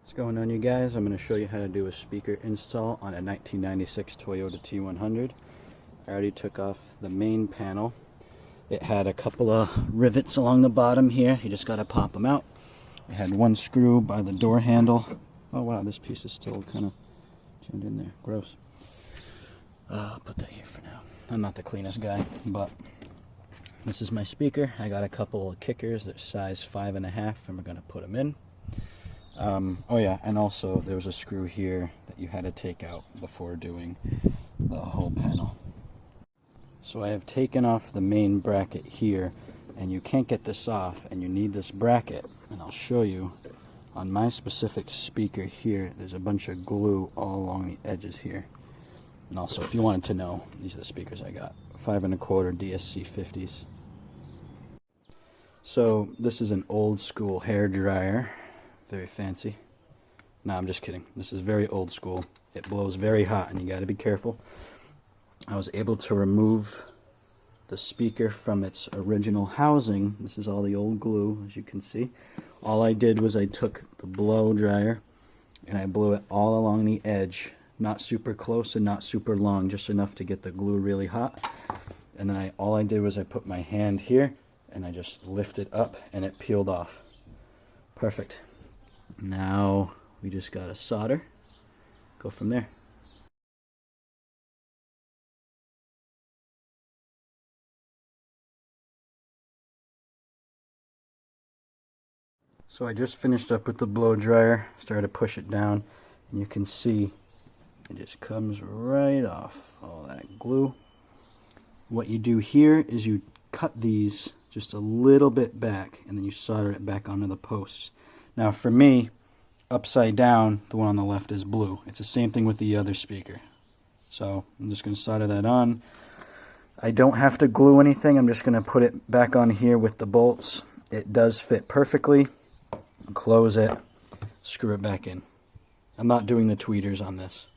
What's going on, you guys? I'm going to show you how to do a speaker install on a 1996 Toyota T100. I already took off the main panel. It had a couple of rivets along the bottom here. You just got to pop them out. It had one screw by the door handle. Oh wow, this piece is still kind of jammed in there. Gross. I'll put that here for now. I'm not the cleanest guy, but this is my speaker. I got a couple of kickers. They're size 5.5, and we're going to put them in. Oh yeah, and also there was a screw here that you had to take out before doing the whole panel. So I have taken off the main bracket here, and you can't get this off, and you need this bracket, and I'll show you. On my specific speaker here, there's a bunch of glue all along the edges here. And also, if you wanted to know, these are the speakers I got. 5.25 DSC 50s. So this is an old school hair dryer. Very fancy. No, I'm just kidding. This is very old school. It blows very hot and you got to be careful. I was able to remove the speaker from its original housing. This is all the old glue, as you can see. All I did was I took the blow dryer and I blew it all along the edge. Not super close and not super long, just enough to get the glue really hot. And then all I did was I put my hand here and I just lifted up and it peeled off. Perfect. Now we just gotta solder, go from there. So I just finished up with the blow dryer, started to push it down, and you can see it just comes right off, all that glue. What you do here is you cut these just a little bit back, and then you solder it back onto the posts. Now for me, upside down, the one on the left is blue. It's the same thing with the other speaker. So I'm just going to solder that on. I don't have to glue anything. I'm just going to put it back on here with the bolts. It does fit perfectly. Close it, screw it back in. I'm not doing the tweeters on this.